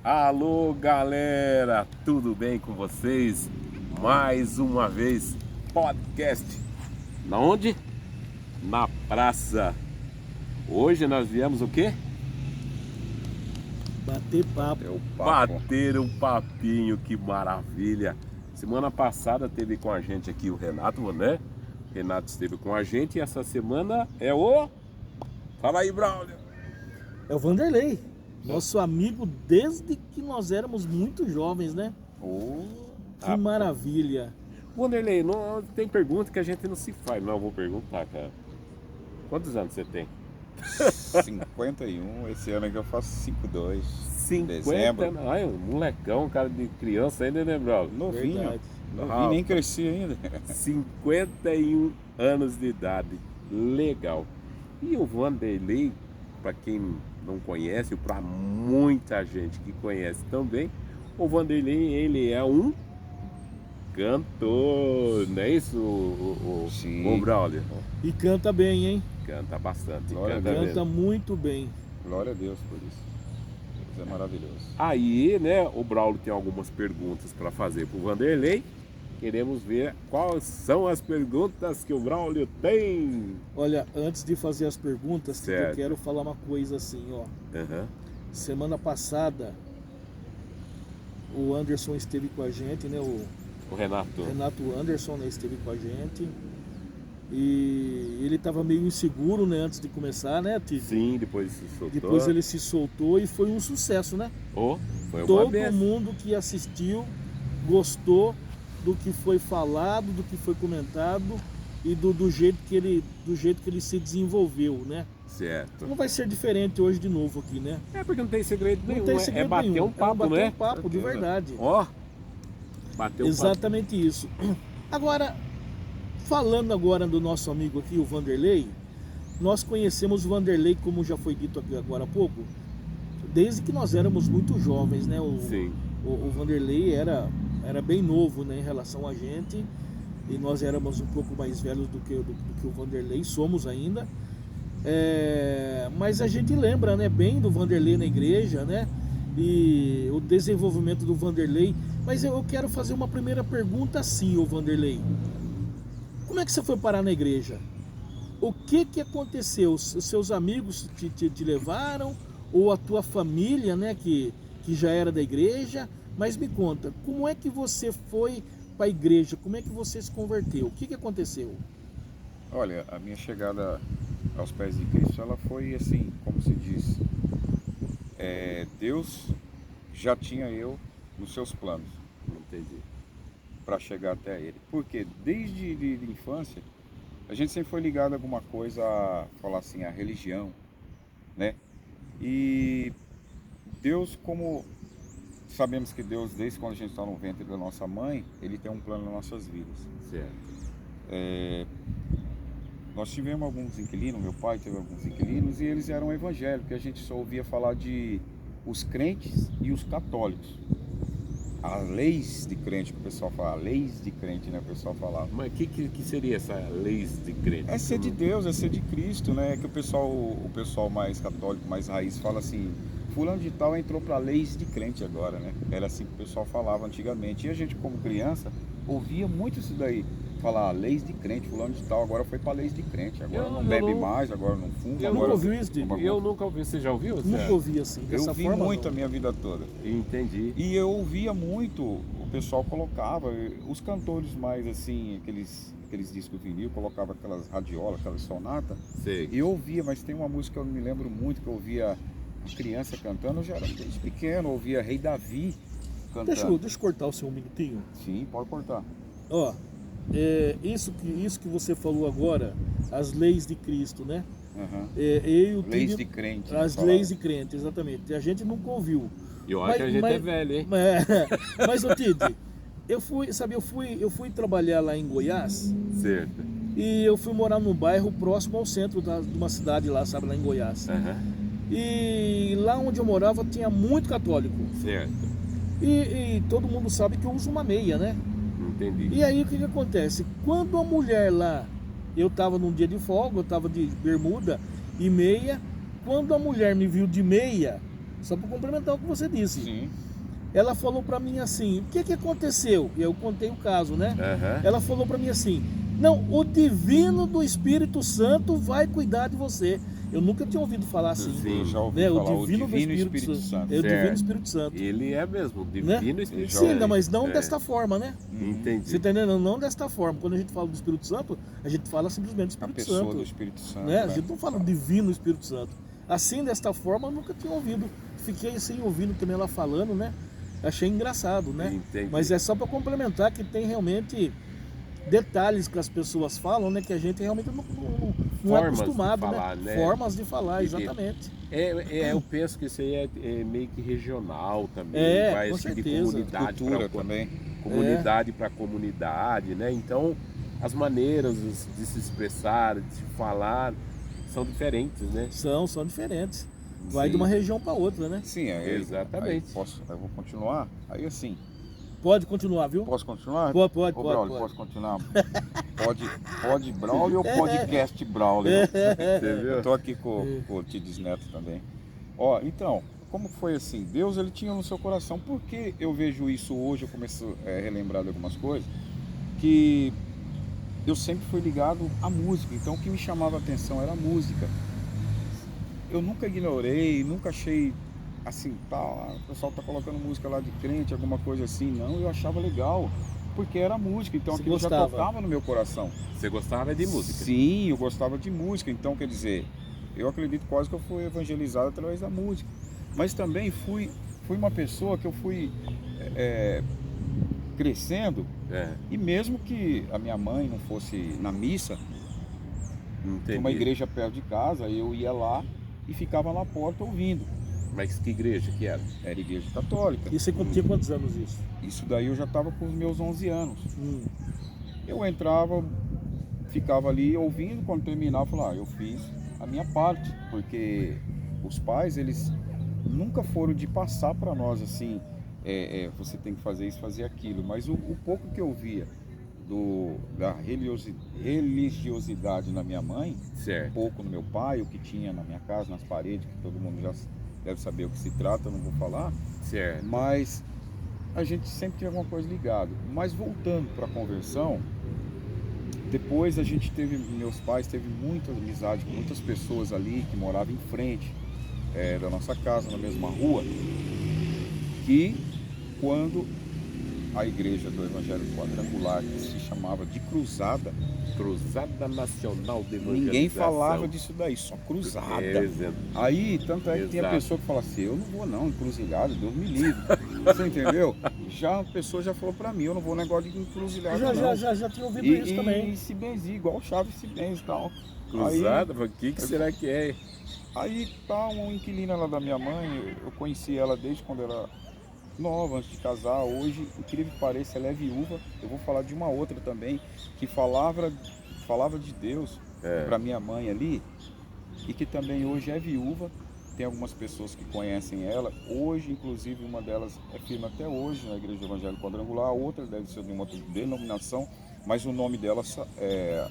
Alô, galera, tudo bem com vocês? Mais uma vez, podcast. Na onde? Na praça. Hoje nós viemos o quê? Bater papo. Bater um papinho, que maravilha. Semana passada teve com a gente aqui o Renato, né? O Renato esteve com a gente e essa semana é o... Fala aí, Braulio. É o Vanderlei, nosso amigo desde que nós éramos muito jovens, né? Que maravilha. Vanderlei, não, tem pergunta que a gente não se faz. Não, eu vou perguntar, cara. Quantos anos você tem? 51, esse ano aqui eu faço 52. 50 Dezembro. anos. Ai, um molecão, cara de criança ainda, né, Braulio? Novinho. Verdade. Novinho, nem cresci ainda. 51 anos de idade. Legal. E o Vanderlei, para quem não conhece, para muita gente que conhece também, o Vanderlei, ele é um cantor, não é isso, Sim. o Braulio? E canta bem, hein? Canta bastante, Glória a canta Deus. Canta mesmo. muito bem. Glória a Deus por isso. Deus é maravilhoso. Aí, né, o Braulio tem algumas perguntas para fazer pro Vanderlei. Queremos ver quais são as perguntas que o Braulio tem. Olha, antes de fazer as perguntas, Certo. eu quero falar uma coisa assim, ó. Aham. Semana passada, o Anderson esteve com a gente, né? O O Renato. Renato Anderson, né, esteve com a gente. E ele estava meio inseguro, né, antes de começar, né, Tito? Sim, depois se soltou. Depois ele se soltou e foi um sucesso, né? Oh, foi uma Todo benção. mundo que assistiu gostou do que foi falado, do que foi comentado e do jeito que ele se desenvolveu, né? Certo. Não vai ser diferente hoje de novo aqui, né? É porque não tem segredo Não nenhum. tem É segredo bater nenhum. um papo, bater né? um papo de verdade. Ó, bateu um papo. Exatamente isso. Agora, falando agora do nosso amigo aqui, o Vanderlei, nós conhecemos o Vanderlei, como já foi dito aqui agora há pouco, desde que nós éramos muito jovens, né? Sim. O Vanderlei era bem novo, né, em relação a gente, e nós éramos um pouco mais velhos do que o Vanderlei, somos ainda. Mas a gente lembra, né, bem do Vanderlei na igreja, né? E o desenvolvimento do Vanderlei. Mas eu quero fazer uma primeira pergunta assim, ô Vanderlei. Como é que você foi parar na igreja? O que aconteceu? Os seus amigos te levaram? Ou a tua família, né, que já era da igreja? Mas me conta, como é que você foi para a igreja? Como é que você se converteu? O que aconteceu? Olha, a minha chegada aos pés de Cristo, ela foi assim, como se diz, Deus já tinha eu nos seus planos Entendi. para chegar até Ele. Porque desde de infância, a gente sempre foi ligado a alguma coisa, a falar assim, a religião, né? E Deus, como sabemos que Deus, desde quando a gente está no ventre da nossa mãe, Ele tem um plano nas nossas vidas. Certo. Nós tivemos alguns inquilinos, meu pai teve alguns inquilinos, e eles eram evangélicos, a gente só ouvia falar de os crentes e os católicos. As leis de crente, que o pessoal fala, leis de crente, né, o pessoal falava. Mas o que seria essa lei de crente? É ser de Deus, é ser de Cristo, né? Que o pessoal mais católico, mais raiz, fala assim, fulano de tal entrou para leis de crente agora, né? Era assim que o pessoal falava antigamente. E a gente, como criança, ouvia muito isso daí. Falar, leis de crente, fulano de tal, agora foi para leis de crente. Agora não bebe mais, agora não fuma. Eu agora nunca ouvi isso, Diego. Eu nunca ouvi. Você já ouviu? Nunca ouvi assim, Eu dessa ouvi forma. muito não. a minha vida toda. Entendi. E eu ouvia muito, o pessoal colocava, os cantores mais assim, aqueles discos vinil, colocava aquelas radiolas, aquelas sonatas. Sei. E eu ouvia, mas tem uma música que eu me lembro muito, que eu ouvia criança cantando, eu já era desde pequeno, eu ouvia Rei Davi cantando. Deixa eu cortar o seu um minutinho. Sim, pode cortar. Ó, isso que você falou agora, as leis de Cristo, né? Uhum. Eu e o Leis Tito- de crente. As falava. leis de crente, exatamente. A gente nunca ouviu. E olha que a gente é velho, hein? Mas o Tite, eu fui trabalhar lá em Goiás Certo. e eu fui morar num bairro próximo ao centro de uma cidade lá, sabe, lá em Goiás. Aham. E lá onde eu morava tinha muito católico. Certo. E todo mundo sabe que eu uso uma meia, né? Entendi. E aí o que acontece? Quando a mulher lá, eu estava num dia de folga, eu estava de bermuda e meia, quando a mulher me viu de meia, Só para complementar o que você disse. Sim. Ela falou para mim assim, o que aconteceu? E eu contei o caso, né? Aham. Ela falou para mim assim, não, o divino do Espírito Santo vai cuidar de você. Eu nunca tinha ouvido falar assim. Sim. Eu já ouvi Né? falar O divino do Espírito Santo. É o Certo. divino Espírito Santo. Ele é mesmo, o Né? divino Espírito Já Sim, Santo. não, mas não É. desta forma, né? Entendi. Você tá entendendo? Não desta forma. Quando a gente fala do Espírito Santo, a gente fala simplesmente do A Espírito pessoa Santo. do Espírito Santo. Né? Né? A gente não fala do divino Espírito Santo. Assim, desta forma, eu nunca tinha ouvido. Fiquei assim ouvindo também ela falando, né? Achei engraçado, né? Entendi. Mas é só para complementar que tem realmente detalhes que as pessoas falam, né? Que a gente realmente não é Formas de acostumado, falar, né? né? Formas de falar, E de- exatamente. Eu penso que isso aí é meio que regional também. É, vai com assim, de certeza. comunidade Cultura para também. comunidade para comunidade, né? Então, as maneiras de se expressar, de se falar, são diferentes, né? São diferentes. Vai Sim. de uma região para outra, né? Sim, aí, Exatamente. eu vou continuar. Aí assim, Pode continuar, viu? posso continuar? Pode, Ô, Braulio, pode. posso continuar? Pode Braulio ou podcast Braulio? Você viu? Eu tô aqui com o Tides Neto também. Ó, então, como foi assim? Deus, ele tinha no seu coração. Por que eu vejo isso hoje? Eu começo a relembrar de algumas coisas. Que eu sempre fui ligado à música. Então, o que me chamava a atenção era a música. Eu nunca ignorei, nunca achei assim, o pessoal tá colocando música lá de crente, alguma coisa assim. Não, eu achava legal. Porque era música, então Você aquilo já gostava? tocava no meu coração. Você gostava de música? Sim, eu gostava de música, então quer dizer, eu acredito quase que eu fui evangelizado através da música. Mas também fui uma pessoa que eu fui crescendo, É, e mesmo que a minha mãe não fosse na missa, entendi. tinha uma igreja perto de casa, eu ia lá e ficava na porta ouvindo. Mas que igreja que era? Era igreja católica. E você tinha quantos anos isso? Isso daí eu já estava com os meus 11 anos. Hum. Eu entrava, ficava ali ouvindo, quando terminava, eu falava, eu fiz a minha parte, porque os pais, eles nunca foram de passar para nós assim, você tem que fazer isso, fazer aquilo, mas o pouco que eu via da religiosidade na minha mãe, um Certo. pouco no meu pai, o que tinha na minha casa, nas paredes, que todo mundo já deve saber o que se trata, eu não vou falar, Certo. mas a gente sempre tinha alguma coisa ligada. Mas voltando para a conversão, depois meus pais teve muita amizade com muitas pessoas ali que moravam em frente da nossa casa, na mesma rua, que quando a igreja do Evangelho Quadrangular, que se chamava de Cruzada, Cruzada Nacional de Evangelização. ninguém falava disso daí, só Cruzada. Aí, tanto é que tinha Exato. pessoa que fala assim, eu não vou não, encruzilhada, Deus me livre. Você entendeu? Já a pessoa já falou pra mim, eu não vou negócio de encruzilhada não. Já tinha ouvido isso também. E se benzer, igual o Chaves se benze e tal. Cruzada? O que será que é? Aí tá uma inquilina lá da minha mãe, eu conheci ela desde quando era nova, antes de casar. Hoje, incrível que pareça, ela é viúva. Eu vou falar de uma outra também, que falava de Deus para minha mãe ali, e que também hoje é viúva. Tem algumas pessoas que conhecem ela. Hoje, inclusive, uma delas é firme até hoje na Igreja Evangélica Quadrangular, a outra deve ser de uma outra denominação, mas o nome dela,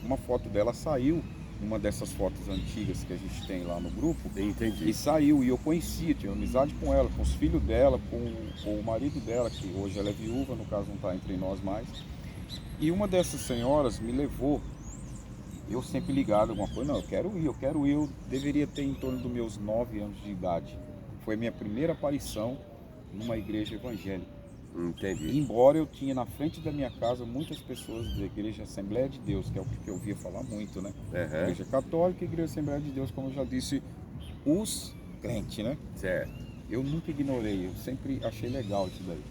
uma foto dela saiu, uma dessas fotos antigas que a gente tem lá no grupo, Entendi. e saiu, e eu conhecia, tinha amizade com ela, com os filhos dela, com o marido dela, que hoje ela é viúva, no caso não está entre nós mais. E uma dessas senhoras me levou, eu sempre ligado a alguma coisa, não, eu quero ir, eu deveria ter em torno dos meus 9 anos de idade. Foi a minha primeira aparição numa igreja evangélica. Entendi. Embora eu tinha na frente da minha casa muitas pessoas da Igreja Assembleia de Deus, que é o que eu ouvia falar muito, né? Aham. Igreja Católica e Igreja Assembleia de Deus, como eu já disse, os crentes, né? Certo. Eu nunca ignorei, eu sempre achei legal isso daí.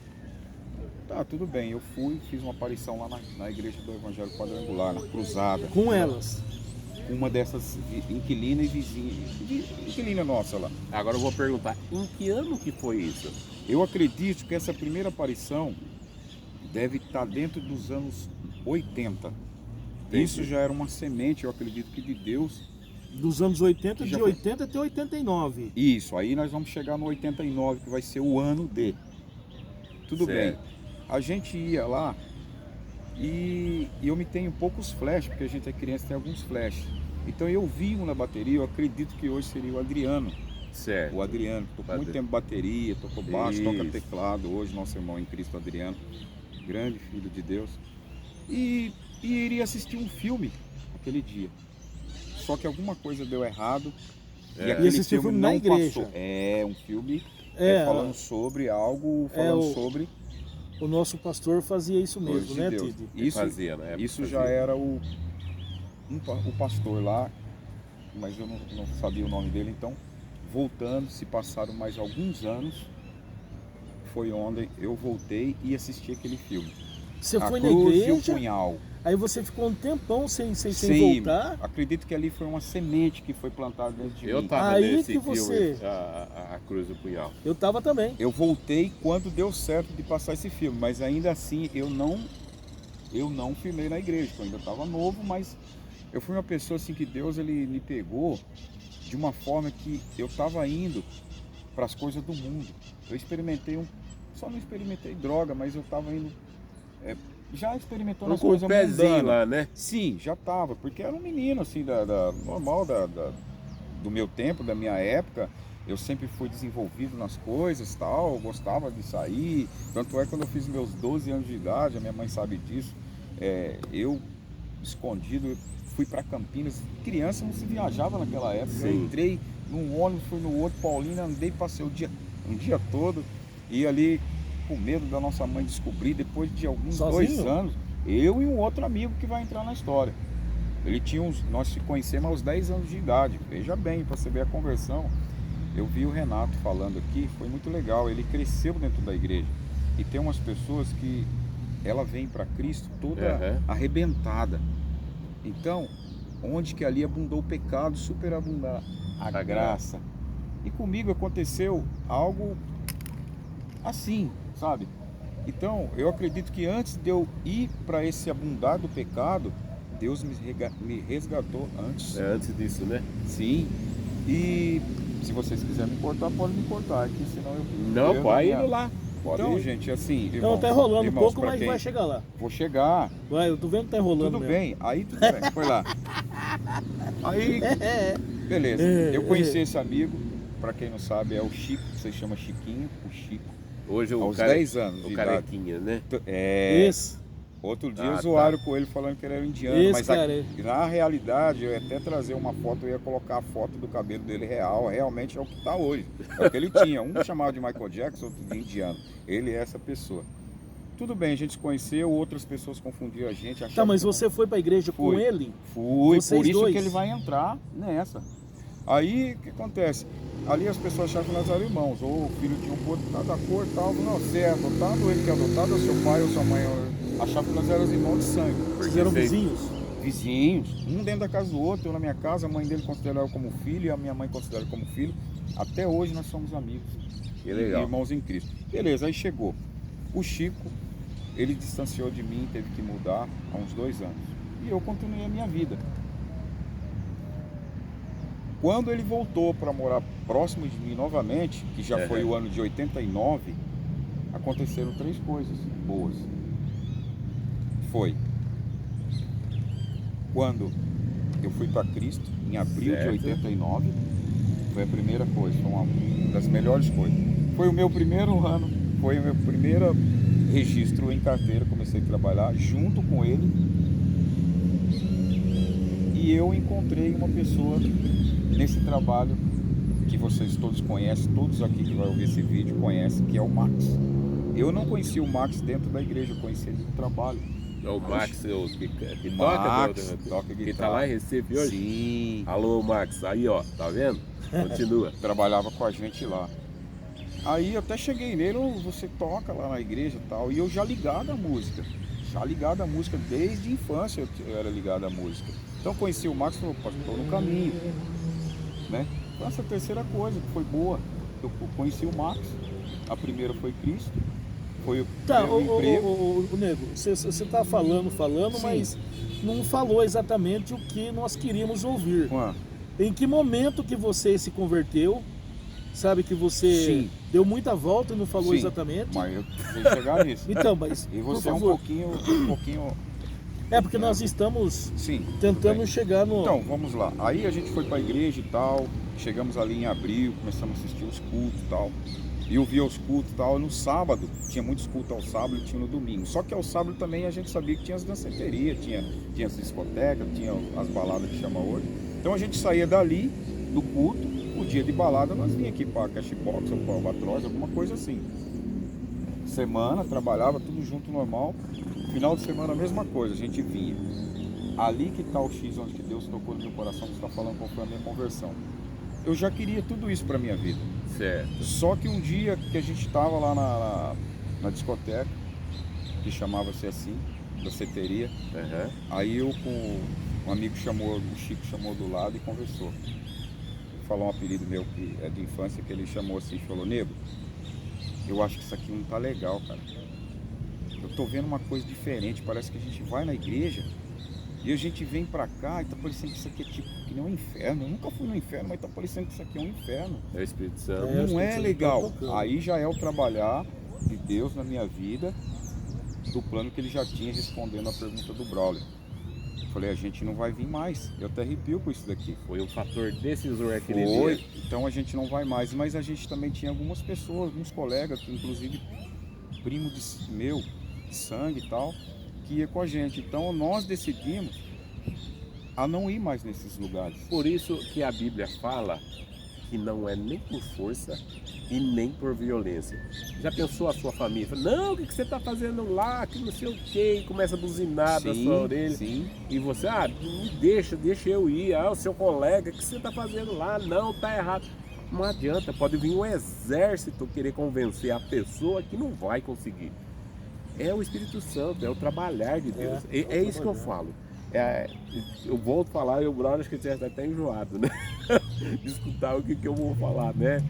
Tá, tudo bem, eu fui, fiz uma aparição lá na Igreja do Evangelho Quadrangular, na Cruzada. Com elas. Uma dessas inquilina e vizinha, inquilina nossa lá. Agora eu vou perguntar, em que ano que foi isso? Eu acredito que essa primeira aparição deve estar dentro dos anos 80. Entendi. Isso já era uma semente, eu acredito que de Deus. Dos anos 80, Que de já foi. 80 até 89. Isso, aí nós vamos chegar no 89, que vai ser o ano de. Tudo Certo. bem. A gente ia lá e eu me tenho poucos flashes, porque a gente é criança, tem alguns flashes. Então eu vi um na bateria, eu acredito que hoje seria o Adriano. Certo. O Adriano, tocou muito tempo bateria, tocou baixo, toca teclado. Hoje, nosso irmão em Cristo, Adriano, grande filho de Deus. E iria assistir um filme aquele dia. Só que alguma coisa deu errado. E aquele assistiu filme na não igreja. passou. É um filme falando sobre algo, sobre... O nosso pastor fazia isso mesmo, de né, Deus. Tid? Isso, fazia, né? isso já era o pastor lá, mas eu não sabia o nome dele, então, voltando, se passaram mais alguns anos, foi onde eu voltei e assisti aquele filme. Você A foi na Cruz igreja, e o Punhal. aí você ficou um tempão sem Sim, voltar. acredito que ali foi uma semente que foi plantada dentro de Eu mim. tava Aí nesse que filme, você- a Cruz do Punhal. Eu tava também. Eu voltei quando deu certo de passar esse filme, mas ainda assim eu não filmei na igreja, eu ainda estava novo, mas eu fui uma pessoa assim que Deus ele me pegou de uma forma que eu estava indo para as coisas do mundo. Eu experimentei só não experimentei droga, mas eu estava indo já experimentando as Com coisas o pezinho mundanas. lá, né? Sim, já estava, porque era um menino assim normal do meu tempo, da minha época. Eu sempre fui desenvolvido nas coisas, tal, gostava de sair. Tanto é que quando eu fiz meus 12 anos de idade, a minha mãe sabe disso, eu escondido, eu fui para Campinas. Criança não se viajava naquela época. Sim. Eu entrei num ônibus, fui no outro, Paulina, andei, passei um dia todo e ali com medo da nossa mãe descobrir, depois de alguns Sozinho? 2 anos, eu e um outro amigo que vai entrar na história. Nós se conhecemos aos 10 anos de idade. Veja bem, para você ver a conversão. Eu vi o Renato falando aqui, foi muito legal. Ele cresceu dentro da igreja. E tem umas pessoas que ela vem para Cristo toda arrebentada. Então, onde que ali abundou o pecado, superabundar a graça. E comigo aconteceu algo assim, sabe? Então, eu acredito que antes de eu ir para esse abundar do pecado, Deus me resgatou antes. Antes disso, né? Sim. E se vocês quiserem me cortar, podem me cortar aqui, senão eu... Não, pode ir lá. Pode Então, ir. gente, assim... Então irmãos, tá enrolando um irmãos, pouco, pra mas quem- vai chegar lá. Vou chegar. Vai, eu tô vendo que tá enrolando Tudo mesmo. bem. Aí tudo bem. Foi lá. Aí, beleza. Eu conheci esse amigo, pra quem não sabe, é o Chico. Você chama Chiquinho, o Chico. Hoje Aos 10 anos o de idade. carequinha, né? Esse. Outro dia Ah, zoaram com ele falando que ele era indiano, Esse mas cara aí. na realidade eu ia até trazer uma foto, eu ia colocar a foto do cabelo dele real, realmente é o que está hoje. É o que ele tinha, um chamava de Michael Jackson, outro de indiano. Ele é essa pessoa. Tudo bem, a gente se conheceu, outras pessoas confundiam a gente. Tá, achavam mas que eu- você foi pra igreja com Fui. ele? Fui, Vocês por isso dois? que ele vai entrar nessa. Aí, o que acontece? Ali as pessoas achavam que nós éramos irmãos, ou filho de um por cada cor, tal. Não, você é adotado, ele que é adotado, ou seu pai ou sua mãe achavam que nós éramos irmãos de sangue. Vocês eram vocês- vizinhos? Vizinhos, um dentro da casa do outro, eu na minha casa, a mãe dele considerava como filho e a minha mãe considera como filho. Até hoje nós somos amigos. Que legal. Irmãos em Cristo. Beleza, aí chegou. O Chico, ele distanciou de mim, teve que mudar há uns 2 anos. E eu continuei a minha vida. Quando ele voltou para morar próximo de mim novamente, que já foi o ano de 89, aconteceram 3 coisas boas. Foi quando eu fui para Cristo, em abril Certo. de 89, foi a primeira coisa, foi uma das melhores coisas. Foi o meu primeiro ano, foi o meu primeiro registro em carteira, comecei a trabalhar junto com ele. E eu encontrei uma pessoa nesse trabalho que vocês todos conhecem, todos aqui que vai ouvir esse vídeo conhecem, que é o Max. Eu não conhecia o Max dentro da igreja, eu conheci ele no trabalho. É o Max que Max, toca, toca que tá guitarra. lá em Recife hoje? Sim. Alô, Max, aí ó, tá vendo? Continua. Trabalhava com a gente lá. Aí eu até cheguei nele, você toca lá na igreja e tal, e eu já ligado à música. Desde a infância eu era ligado à música. Então eu conheci o Max e falei, estou no caminho. Né? Então essa terceira coisa que foi boa, eu conheci o Max, a primeira foi Cristo, foi o Tá, primeiro emprego. ô Nego, você tá falando, Sim. mas não falou exatamente o que nós queríamos ouvir. Ué, Em que momento que você se converteu? Sabe que você Sim. deu muita volta e não falou Sim, exatamente? mas eu vou chegar nisso. Então, mas E por você é um favor. pouquinho É porque nós estamos Sim. tudo tentando bem. chegar no... Então, vamos lá. Aí a gente foi para a igreja e tal, chegamos ali em abril, começamos a assistir os cultos e tal. E eu via os cultos e tal. No sábado, tinha muitos cultos ao sábado e tinha no domingo. Só que ao sábado também a gente sabia que tinha as danceterias, tinha as discotecas, tinha as baladas que chama hoje. Então a gente saía dali, do culto, o dia de balada, nós vinha aqui para Cashbox ou para Albatroz, alguma coisa assim. Semana, trabalhava tudo junto normal. Final de semana a mesma coisa, a gente vinha. Ali que está o X onde que Deus tocou no meu coração, que você está falando qual foi a minha conversão. Eu já queria tudo isso para minha vida. Certo. Só que um dia que a gente estava lá na discoteca, que chamava-se assim, danceteria, Aham. aí eu com um amigo chamou, o Chico chamou do lado e conversou. Falou um apelido meu que é de infância, que ele chamou assim e falou: Nego, eu acho que isso aqui não tá legal, cara. Eu tô vendo uma coisa diferente, parece que a gente vai na igreja e a gente vem pra cá e tá parecendo que isso aqui é tipo que nem um inferno. Eu nunca fui no inferno, mas tá parecendo que isso aqui é um inferno. É o Espírito Santo. É. Não é Espírito legal. Santo tá tocando. Aí já é o trabalhar de Deus na minha vida, do plano que ele já tinha respondendo a pergunta do Braulio. Falei, a gente não vai vir mais. Eu até arrepio com isso daqui. Foi um fator decisor aquele Foi, dia. então a gente não vai mais. Mas a gente também tinha algumas pessoas, alguns colegas, inclusive primo meu, de sangue e tal, que ia com a gente. Então nós decidimos a não ir mais nesses lugares. Por isso que a Bíblia fala que não é nem por força e nem por violência. Já pensou a sua família? Fala, não, o que você está fazendo lá? Que não sei o quê. E começa a buzinar da sua orelha. Sim. E você, me deixa eu ir. Ah, o seu colega, o que você está fazendo lá? Não, tá errado. Não adianta, pode vir um exército querer convencer a pessoa que não vai conseguir. É o Espírito Santo, é o trabalhar de Deus. É isso que eu falo. Eu volto a falar, e o Bruno acho que você está até enjoado, né? De escutar o que eu vou falar, né?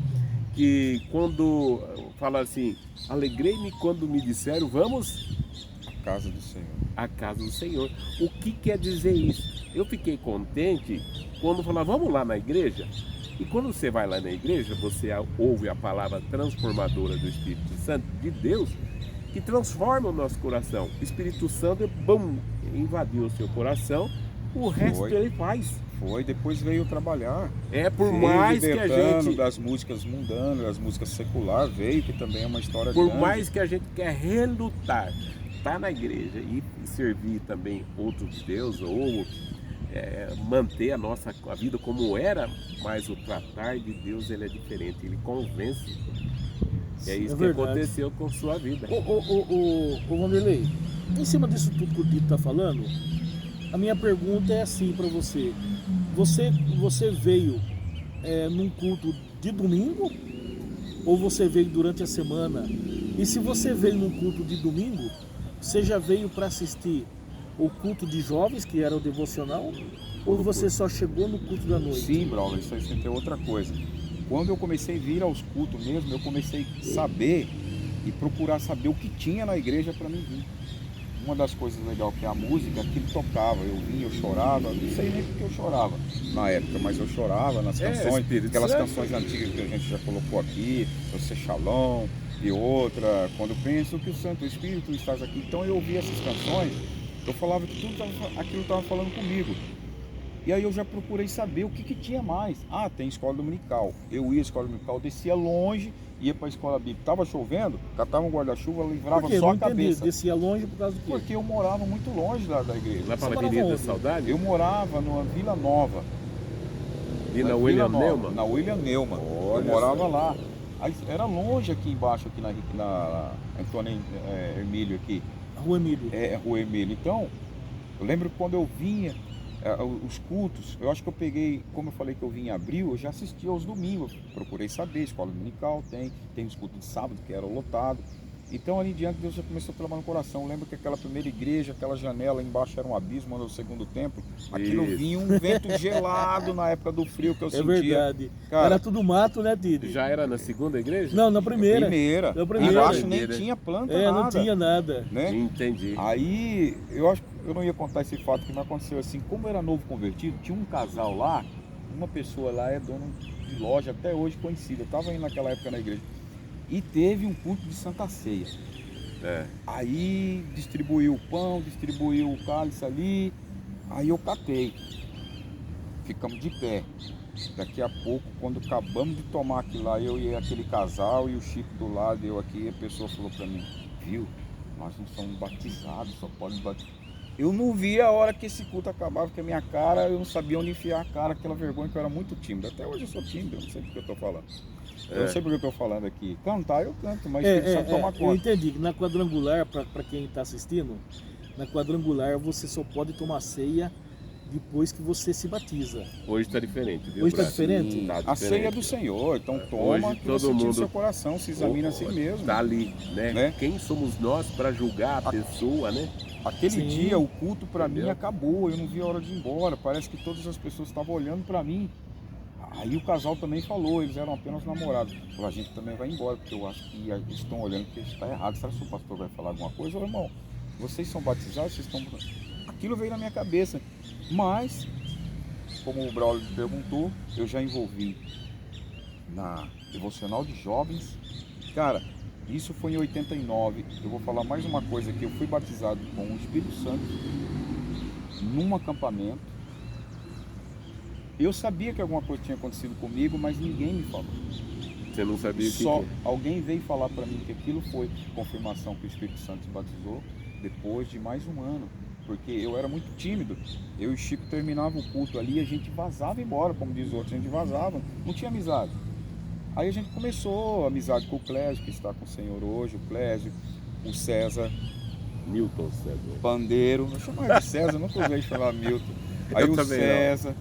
Que quando fala assim, alegrei-me quando me disseram, vamos Casa do Senhor. à casa do Senhor. O que quer dizer isso? Eu fiquei contente quando falaram, vamos lá na igreja. E quando você vai lá na igreja, você ouve a palavra transformadora do Espírito Santo, de Deus, que transforma o nosso coração. O Espírito Santo, bum, invadiu o seu coração, o resto Foi. ele faz. Foi, depois veio trabalhar. É por Veio mais que a libertando gente, das músicas mundanas, das músicas secular, veio, que também é uma história por grande. mais que a gente quer relutar, estar na igreja e servir também outros deuses ou manter a vida como era, mas o tratar de Deus ele é diferente, ele convence. É isso que verdade. aconteceu com sua vida. Ô Vanderlei, em cima disso tudo que o Tito tá falando, a minha pergunta é assim para você. Você veio num culto de domingo ou você veio durante a semana? E se você veio num culto de domingo, você já veio para assistir o culto de jovens, que era o devocional, ou você só chegou no culto da noite? Sim, Braulio, isso aí tem outra coisa. Quando eu comecei a vir aos cultos mesmo, eu comecei a saber e procurar saber o que tinha na igreja para mim vir. Uma das coisas legais que é a música, aquilo tocava, eu vinha, eu chorava, não sei nem porque eu chorava na época, mas eu chorava nas canções, Espírito aquelas Santo. canções antigas que a gente já colocou aqui, Você Shalom e outra, quando eu penso que o Santo Espírito estás aqui. Então eu ouvia essas canções, eu falava que aquilo estava falando comigo. E aí eu já procurei saber o que tinha mais. Ah, tem escola dominical. Eu ia à escola dominical, descia longe, ia para a escola bíblica. Tava chovendo, catava um guarda-chuva, livrava Por quê? só Não a entendi. cabeça. Descia longe por causa do quê? Porque eu morava muito longe da igreja. Lá para a morava Avenida da onde? Saudade? Eu morava numa Vila Nova. E na Vila William Nova, Neumann? Na William Neumann. Eu Olha morava só. lá. Aí, era longe aqui embaixo, aqui na Antônio Emílio aqui. Rua Emílio. Rua Emílio. Então, eu lembro que quando eu vinha, os cultos, eu acho que eu peguei, como eu falei que eu vim em abril, eu já assistia aos domingos, procurei saber, escola dominical tem os cultos de sábado que era lotado. Então ali em diante Deus já começou a trabalhar no coração. Eu lembro que aquela primeira igreja, aquela janela embaixo era um abismo, no segundo templo, aquilo Isso. vinha um vento gelado na época do frio que eu É sentia. verdade. Cara, Era tudo mato, né, Tito? Já era na segunda igreja? Não, na primeira. primeira. Na primeira. Embaixo Primeira. nem tinha planta, É, nada. não tinha nada. Né? Entendi. Aí, eu acho que eu não ia contar esse fato que me aconteceu assim. Como eu era novo convertido, tinha um casal lá, uma pessoa lá é dono de loja até hoje conhecida. Eu estava indo naquela época na igreja. E teve um culto de Santa Ceia. É. Aí distribuiu o pão, distribuiu o cálice ali, aí eu catei. Ficamos de pé. Daqui a pouco, quando acabamos de tomar aquilo lá, eu e aquele casal e o Chico do lado, eu aqui, a pessoa falou pra mim, viu, nós não somos batizados, só pode batizar. Eu não vi a hora que esse culto acabava, porque a minha cara, eu não sabia onde enfiar a cara, aquela vergonha que eu era muito tímido. Até hoje eu sou tímido, eu não sei porque eu tô falando. Eu não sei porque eu tô falando aqui. Cantar eu canto, mas precisa tomar Eu conta. entendi que na quadrangular, para quem está assistindo, na quadrangular você só pode tomar ceia depois que você se batiza. Hoje tá diferente, viu? Hoje tá Brasil? diferente? Tá A ceia é do diferente. Senhor, então toma Hoje que todo você tira o mundo- seu coração, se examina a si mesmo. Tá ali, né? Né? Quem somos nós para julgar a pessoa, né? Aquele Sim. dia o culto para mim Entendeu? acabou, eu não vi a hora de ir embora, parece que todas as pessoas estavam olhando para mim. Aí o casal também falou, eles eram apenas namorados. Falou, a gente também vai embora, porque eu acho que eles estão olhando que está errado. Será que o pastor vai falar alguma coisa? Ô, irmão, vocês são batizados, vocês estão... Aquilo veio na minha cabeça. Mas, como o Braulio perguntou, eu já envolvi na devocional de jovens. Cara, isso foi em 89. Eu vou falar mais uma coisa aqui. Eu fui batizado com o Espírito Santo num acampamento. Eu sabia que alguma coisa tinha acontecido comigo, mas ninguém me falou. Você não sabia o que Só que é. alguém veio falar para mim que aquilo foi confirmação que o Espírito Santo se batizou depois de mais um ano. Porque eu era muito tímido. Eu e o Chico terminava o culto ali e a gente vazava embora, como diz o outro, a gente vazava, não tinha amizade. Aí a gente começou a amizade com o Clésio, que está com o Senhor hoje, o Clésio, o César, Milton César. Pandeiro, eu chamo ele de César, nunca ouvi falar Milton. Aí Eu o também César.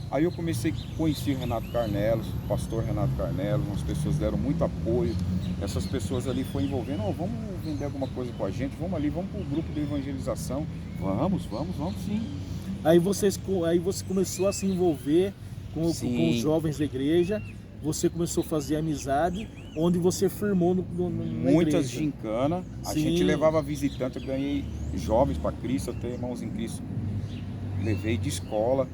Aí eu conheci o Renato Carnelos, o pastor Renato Carnelos, umas pessoas deram muito apoio. Essas pessoas ali foram envolvendo, vamos vender alguma coisa com a gente, vamos ali, vamos para o grupo de evangelização. Vamos sim. Aí você começou a se envolver com os jovens da igreja, você começou a fazer amizade, onde você firmou na Muitas igreja. gincanas, a Sim. gente levava visitante, eu ganhei jovens para Cristo, eu tenho irmãos em Cristo, levei de escola.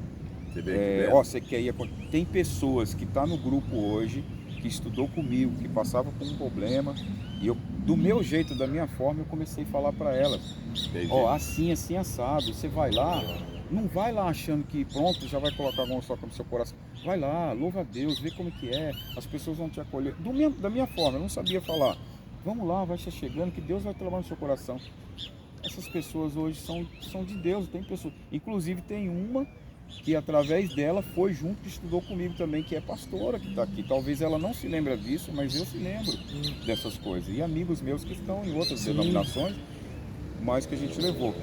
Você vê que é. Você quer ir. Tem pessoas que estão no grupo hoje, que estudou comigo, que passava por um problema, e eu, do meu jeito, da minha forma, eu comecei a falar para elas. Entendi. Assim assado, você vai lá, não vai lá achando que pronto, já vai colocar alguma soca no seu coração. Vai lá, louva a Deus, vê como que é, as pessoas vão te acolher. Da minha forma, eu não sabia falar. Vamos lá, vai chegando, que Deus vai trabalhar no seu coração. Essas pessoas hoje são de Deus, tem pessoas. Inclusive tem uma que através dela foi junto que estudou comigo também, que é pastora, que está aqui. Talvez ela não se lembre disso, mas eu se lembro dessas coisas. E amigos meus que estão em outras denominações, mas que a gente levou.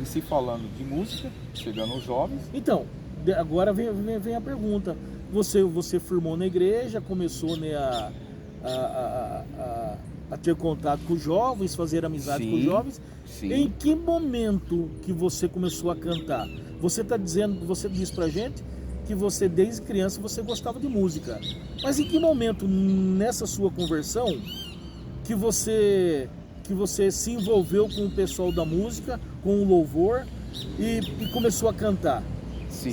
E se falando de música, chegando aos jovens... Então, agora vem a pergunta. Você firmou na igreja, começou, né, a ter contato com os jovens, fazer amizade com os jovens. Sim. Em que momento que você começou a cantar? Você disse pra gente que você desde criança você gostava de música. Mas em que momento nessa sua conversão que você se envolveu com o pessoal da música, com o louvor e começou a cantar? Sim.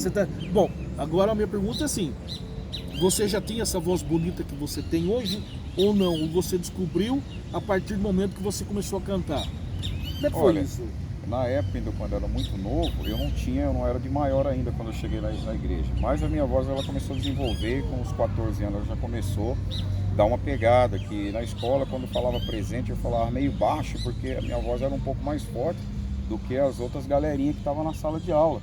Bom, agora a minha pergunta é assim: você já tinha essa voz bonita que você tem hoje ou não? Ou você descobriu a partir do momento que você começou a cantar? Como é que foi isso? Na época, ainda quando eu era muito novo, eu não era de maior ainda quando eu cheguei na igreja. Mas a minha voz ela começou a desenvolver, com os 14 anos ela já começou a dar uma pegada, que na escola quando eu falava presente eu falava meio baixo, porque a minha voz era um pouco mais forte do que as outras galerinhas que estavam na sala de aula,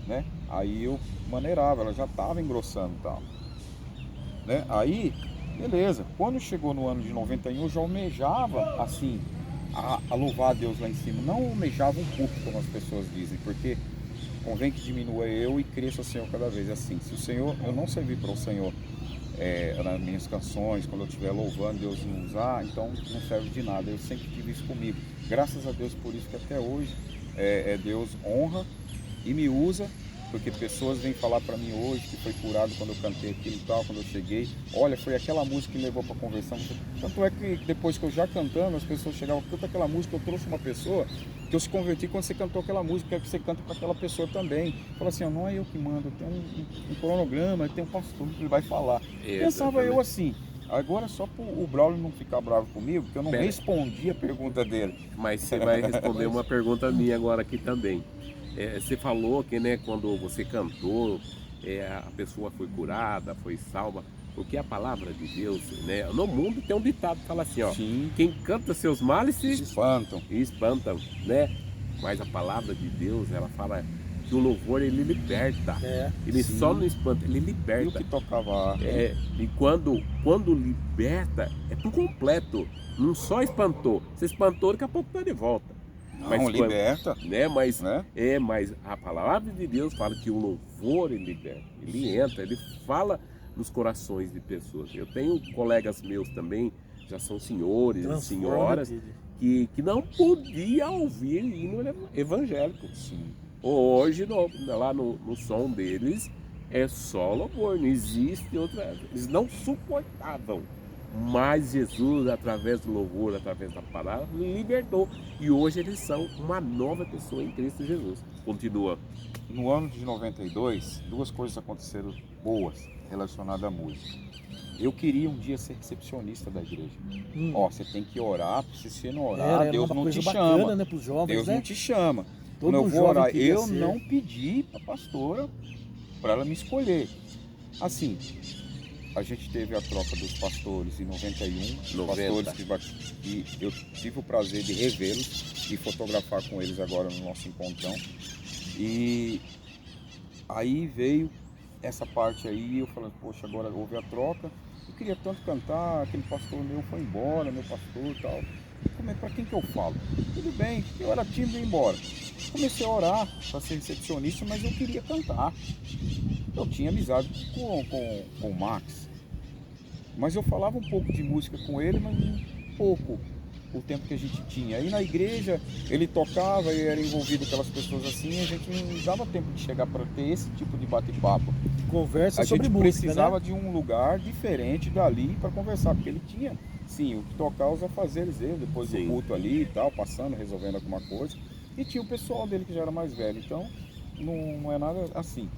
né? Aí eu maneirava, ela já estava engrossando e tal, né? Aí, beleza, quando chegou no ano de 91 eu já almejava assim, a louvar a Deus lá em cima, não almejava um púlpito, como as pessoas dizem, porque convém que diminua eu e cresça o Senhor cada vez assim. Se o Senhor, eu não servi para o Senhor nas minhas canções, quando eu estiver louvando, Deus não usar, então não serve de nada. Eu sempre tive isso comigo, graças a Deus por isso que até hoje Deus honra e me usa, porque pessoas vêm falar para mim hoje que foi curado quando eu cantei aquilo e tal, quando eu cheguei. Olha, foi aquela música que me levou para a conversão. Tanto é que depois que eu já cantando, as pessoas chegavam, canta aquela música, eu trouxe uma pessoa que eu se converti quando você cantou aquela música, quero que você cante para aquela pessoa também. Fala assim, não é eu que mando, tem um cronograma, tem um pastor que ele vai falar. Pensava eu assim. Agora, só para o Braulio não ficar bravo comigo, porque eu não Pera. respondi a pergunta dele. Mas você vai responder uma pergunta minha agora aqui também. Você falou que, né, quando você cantou, a pessoa foi curada, foi salva, porque a palavra de Deus, né, no mundo tem um ditado que fala assim, ó, Sim, quem canta seus males se se espantam. espantam, né? Mas a palavra de Deus, ela fala que o louvor, ele liberta. Ele Sim. só não espanta, ele E o liberta. que tocava? E quando liberta, é por completo. Não só espantou. Você espantou, daqui a pouco tá de volta. Não, Mas quando- liberta, Né? Mas, né? mas a palavra de Deus fala que o louvor, ele liberta. Ele entra, ele fala nos corações de pessoas. Eu tenho colegas meus também, já são senhores e Transforma senhoras, tudo. que não podiam ouvir hino evangélico. Sim. Hoje, lá no som deles, é só louvor, não existe outra. Eles não suportavam. Mas Jesus, através do louvor, através da palavra, libertou. E hoje eles são uma nova pessoa em Cristo Jesus. Continua. No ano de 92, duas coisas aconteceram boas relacionadas à música. Eu queria um dia ser recepcionista da igreja. Ó, você tem que orar, se você não orar, Era Deus uma não coisa te bacana, chama. né, pros jovens, Deus né? não te chama. Todo Quando eu vou jovem orar, queria eu ser. não pedi para a pastora para ela me escolher. Assim, a gente teve a troca dos pastores em 91, os 90. pastores que eu tive o prazer de revê-los e fotografar com eles agora no nosso encontrão. E aí veio essa parte aí, eu falei, poxa, agora houve a troca, eu queria tanto cantar, aquele pastor meu foi embora, meu pastor e tal. Para quem que eu falo? Tudo bem, eu era tímido e ia embora. Comecei a orar para ser recepcionista, mas eu queria cantar. Eu tinha amizade com o Max, mas eu falava um pouco de música com ele, mas um pouco o tempo que a gente tinha. Aí na igreja ele tocava e era envolvido com aquelas pessoas assim, a gente não dava tempo de chegar para ter esse tipo de bate-papo. Conversa A sobre gente música, precisava né? de um lugar diferente dali para conversar, porque ele tinha, sim, o que tocar os afazeres dele, depois do Sim. culto ali e tal, passando, resolvendo alguma coisa. E tinha o pessoal dele que já era mais velho, então não é nada assim.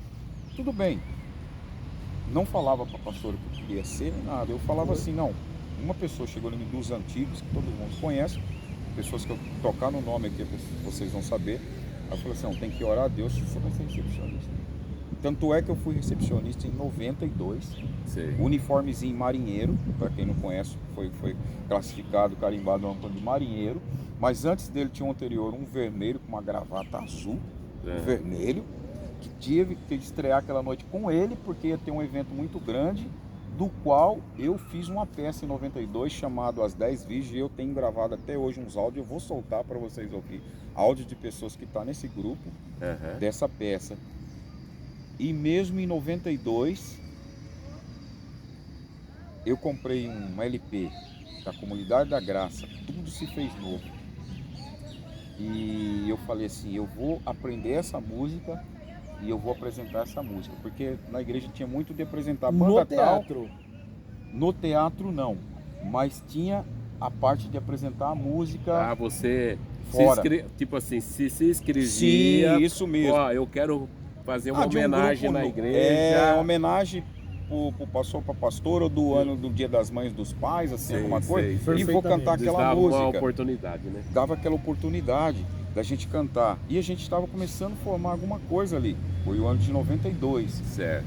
Tudo bem, não falava para a pastora que eu queria ser nem nada, eu falava assim, não, uma pessoa chegou em mim dos antigos, que todo mundo conhece, pessoas que eu tocar no nome aqui, vocês vão saber. Aí eu falei assim, não, tem que orar a Deus se você vai ser recepcionista. Tanto é que eu fui recepcionista em 92, Sei. uniformezinho marinheiro, para quem não conhece, foi classificado, carimbado no Antônio de marinheiro, mas antes dele tinha um anterior, um vermelho com uma gravata azul, vermelho, que tive que estrear aquela noite com ele, porque ia ter um evento muito grande, do qual eu fiz uma peça em 92 chamado As 10 Virgens, e eu tenho gravado até hoje uns áudios, eu vou soltar para vocês ouvir, áudio de pessoas que estão nesse grupo, dessa peça. E mesmo em 92, eu comprei um LP da Comunidade da Graça, Tudo Se Fez Novo. E eu falei assim, eu vou aprender essa música e eu vou apresentar essa música. Porque na igreja tinha muito de apresentar banda No teatro. tal. No teatro não, mas tinha a parte de apresentar a música. Ah, você fora. Tipo assim, se inscrevia. Sim, isso mesmo. Ó, eu quero fazer uma De um homenagem grupo na no- igreja. homenagem pro pastor ou do ano do Dia das Mães dos Pais, assim, Sei, alguma coisa. sei. E vou cantar Eles aquela davam uma música. oportunidade, né? Dava aquela oportunidade da gente cantar. E a gente estava começando a formar alguma coisa ali. Foi o ano de 92. Certo.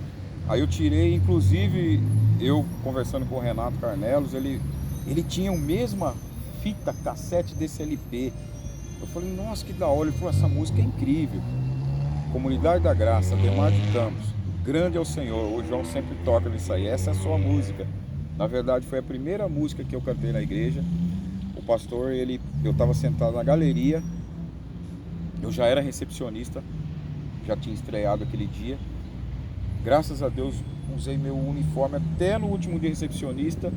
Aí eu tirei, inclusive, eu conversando com o Renato Carnelos, ele tinha a mesma fita cassete desse LP. Eu falei, nossa, que da hora. Ele falou, essa música é incrível. Comunidade da Graça, Ademar de Campos, grande é o Senhor. O João sempre toca nisso aí. Essa é a sua música. Na verdade, foi a primeira música que eu cantei na igreja. O pastor, eu estava sentado na galeria. Eu já era recepcionista, já tinha estreado aquele dia. Graças a Deus, usei meu uniforme até no último dia recepcionista.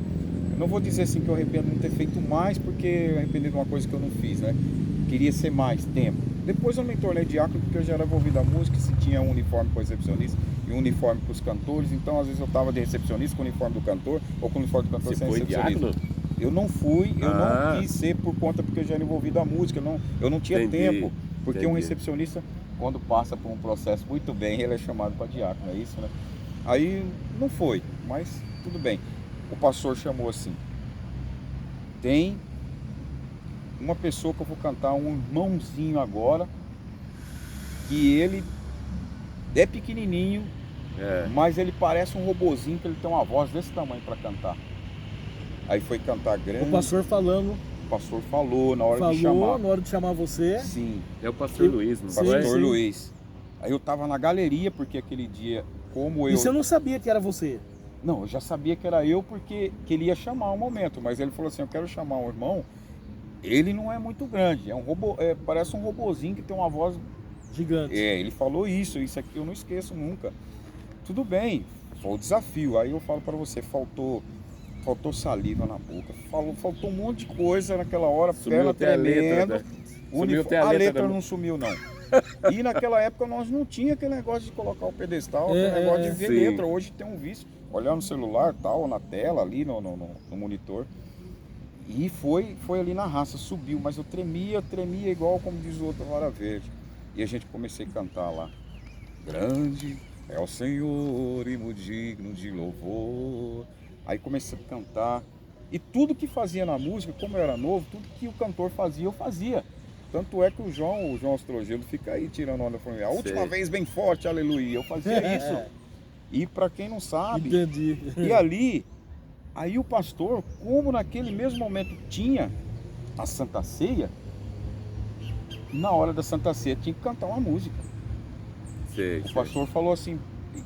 Não vou dizer assim que eu arrependo de não ter feito mais, porque eu arrependi de uma coisa que eu não fiz, né? Queria ser mais tempo. Depois eu me tornei diácono porque eu já era envolvido na música, se tinha um uniforme para o recepcionista e um uniforme para os cantores. Então, às vezes eu estava de recepcionista com o uniforme do cantor ou com o uniforme do cantor Você sem foi recepcionista. diácono? Eu não fui, eu Ah. não quis ser por conta porque eu já era envolvido na música, eu não tinha Entendi, tempo. Porque um entendi. recepcionista, quando passa por um processo muito bem, ele é chamado para diácono, é isso, né? Aí não foi, mas tudo bem. o pastor chamou assim, tem uma pessoa que eu vou cantar, um irmãozinho agora, que ele é pequenininho, mas ele parece um robozinho, que ele tem uma voz desse tamanho para cantar. Aí foi cantar grande. O pastor falando. O pastor falou na hora de chamar. Na hora de chamar você. Sim. É o pastor Luiz, não Sim, foi? Pastor sim. Luiz. Aí eu tava na galeria, porque aquele dia, como eu... E você não sabia que era você? Não, eu já sabia que era eu, porque que ele ia chamar um momento. Mas ele falou assim, eu quero chamar um irmão. Ele não é muito grande, é um robô, parece um robozinho que tem uma voz... Gigante. Ele falou isso aqui eu não esqueço nunca. Tudo bem, foi o desafio. Aí eu falo para você, faltou saliva na boca, faltou um monte de coisa naquela hora, perna tremendo. A letra não sumiu não. E naquela época nós não tinha aquele negócio de colocar o pedestal, aquele negócio de ver sim. letra. Hoje tem um vício, olhar no celular, tal, na tela, ali no monitor. E foi ali na raça, subiu, mas eu tremia igual, como diz o outro, Vara Verde. E a gente comecei a cantar lá. Grande é o Senhor e muito digno de louvor. Aí comecei a cantar. E tudo que fazia na música, como eu era novo, tudo que o cantor fazia, eu fazia. Tanto é que o João Astrogelo fica aí tirando onda pra mim. A última vez bem forte, aleluia. Eu fazia isso. E para quem não sabe, Entendi. e ali, aí o pastor, como naquele mesmo momento tinha a Santa Ceia, na hora da Santa Ceia tinha que cantar uma música. O pastor falou assim,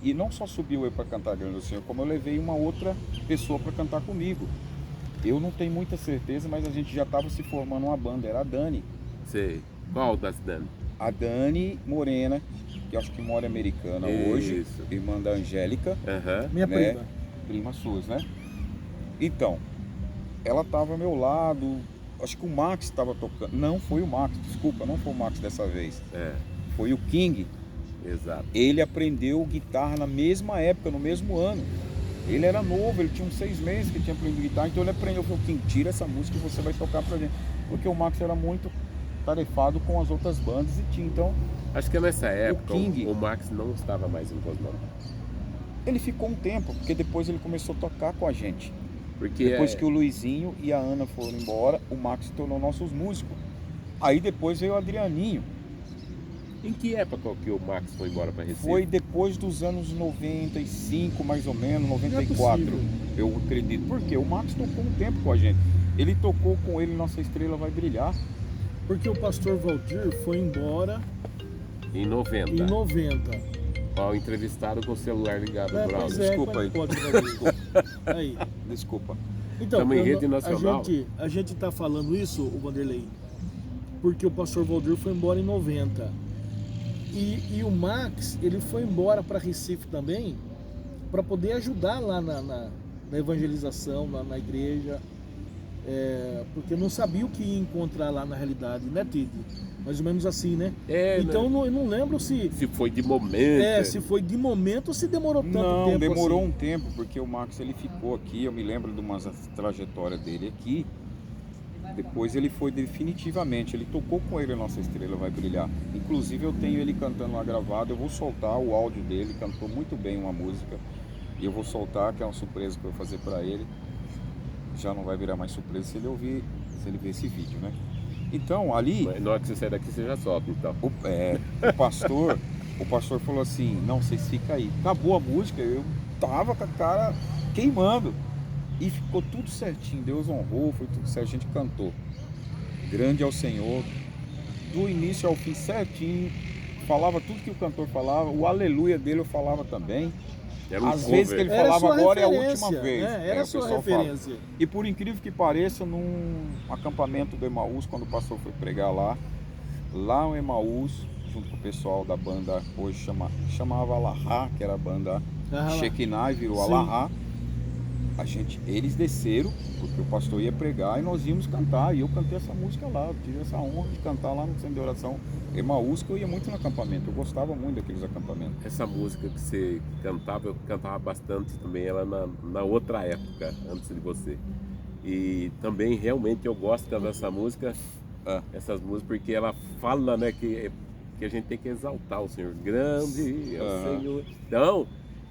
e não só subiu eu para cantar Grande é o Senhor, como eu levei uma outra pessoa para cantar comigo. Eu não tenho muita certeza, mas a gente já estava se formando uma banda, era a Dani. Sei. Qual das Dani? A Dani Morena, que acho que mora americana hoje, irmã da Angélica. Minha prima. Prima suas, né? Então, ela estava ao meu lado, acho que o Max estava tocando. Não foi o Max, desculpa, não foi o Max dessa vez. Foi o King. Exato. Ele aprendeu guitarra na mesma época, no mesmo ano. Ele era novo, ele tinha uns 6 meses que tinha aprendido guitarra, então ele aprendeu, falou, King, tira essa música e você vai tocar pra gente. Porque o Max era muito tarefado com as outras bandas e tinha, então... Acho que nessa época King, o Max não estava mais em Cosmão. Ele ficou um tempo, porque depois ele começou a tocar com a gente. Porque depois que o Luizinho e a Ana foram embora, o Max se tornou nossos músicos. Aí depois veio o Adrianinho. Em que época que o Max foi embora para Recife? Foi depois dos anos 95, mais ou menos, 94, eu acredito. Porque o Max tocou um tempo com a gente. Ele tocou com ele Nossa Estrela Vai Brilhar. Porque o pastor Valdir foi embora em 90. Em 90. Ó, entrevistado com o celular ligado no áudio. Desculpa aí. Pode, aí. Desculpa. Então, estamos em rede nacional. A gente está falando isso, o Vanderlei, porque o pastor Valdir foi embora em 90. E o Max, ele foi embora para Recife também, para poder ajudar lá na evangelização, na igreja, porque não sabia o que ia encontrar lá na realidade, né, Tite? Mais ou menos assim, né? Então eu não lembro se foi de momento. Se foi de momento ou se demorou tanto tempo. Não, demorou assim. um tempo, porque o Max ele ficou aqui, eu me lembro de uma trajetória dele aqui. Depois ele foi definitivamente, ele tocou com ele Nossa Estrela Vai Brilhar. Inclusive eu tenho ele cantando lá gravado, eu vou soltar o áudio dele, cantou muito bem uma música. E eu vou soltar, que é uma surpresa que eu vou fazer pra ele. Já não vai virar mais surpresa se ele ver esse vídeo, né? Então, ali... Na hora que você sair daqui, você já solta, então. O pastor falou assim, não, vocês ficam aí. Acabou a música, eu tava com a cara queimando. E ficou tudo certinho, Deus honrou, foi tudo certo, a gente cantou. Grande é o Senhor, do início ao fim certinho, falava tudo que o cantor falava, o aleluia dele eu falava também. Às vezes que ele falava agora é a última vez. Era a sua referência. Fala. E por incrível que pareça, num acampamento do Emaús, quando o pastor foi pregar lá no Emaús, junto com o pessoal da banda, hoje chamava Alahá, que era a banda Shekinah e virou Alahá. Eles desceram, porque o pastor ia pregar e nós íamos cantar. E eu cantei essa música lá, eu tive essa honra de cantar lá no centro de oração Emaús, que eu ia muito no acampamento, eu gostava muito daqueles acampamentos. Essa música que você cantava, eu cantava bastante também ela na outra época, antes de você. E também realmente eu gosto de cantar essa música, essas músicas, porque ela fala, né, que a gente tem que exaltar o Senhor. Grande é o Senhor. Então,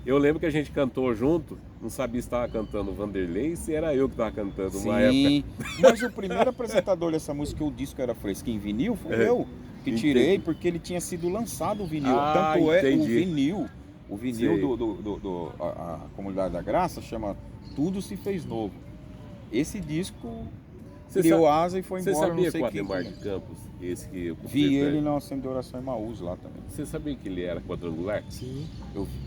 Eu lembro que a gente cantou junto, não sabia se estava cantando o Vanderlei, se era eu que estava cantando uma época. Sim, mas o primeiro apresentador dessa música, o disco era fresquinho em vinil, foi eu que Entendi. tirei, porque ele tinha sido lançado o vinil. Ah, Tanto é o entendi. vinil Sei. a Comunidade da Graça chama Tudo Se Fez Novo. Esse disco Você criou sa- asa e foi Você embora, sabia não que sei o quem. Ademar de Campos, esse que eu Vi ele na Centro de Oração Emaús lá também. Você sabia que ele era quadrangular? Sim.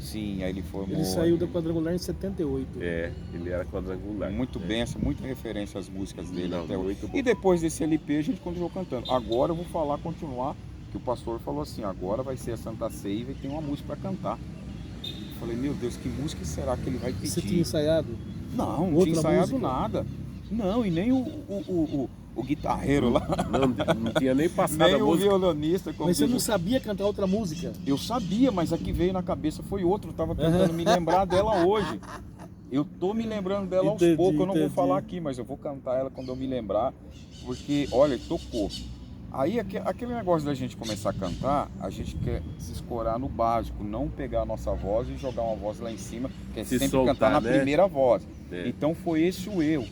Sim, aí ele formou. Ele saiu da quadrangular em 78. É, ele era quadrangular. Muito benção, muita referência às músicas dele Não, até hoje. muito bom. E depois desse LP a gente continuou cantando. Agora eu vou falar, continuar, que o pastor falou assim, agora vai ser a Santa Ceia e tem uma música para cantar. Eu falei, meu Deus, que música será que ele vai pedir? Você tinha ensaiado? Não, não outra tinha ensaiado música? nada. Não, e nem o guitarreiro lá, Não tinha nem passado nem a o música. violonista. Como Mas você diz não o- sabia cantar outra música? Eu sabia, mas a que veio na cabeça foi outra. Eu tava tentando me lembrar dela hoje. Eu tô me lembrando dela aos Entendi, poucos. Eu não vou entendi. falar aqui, mas eu vou cantar ela quando eu me lembrar. Porque, olha, tocou. Aí aquele negócio da gente começar a cantar, a gente quer se escorar no básico, não pegar a nossa voz e jogar uma voz lá em cima, que é Se sempre soltar, cantar na né? primeira voz. É. Então foi esse o erro.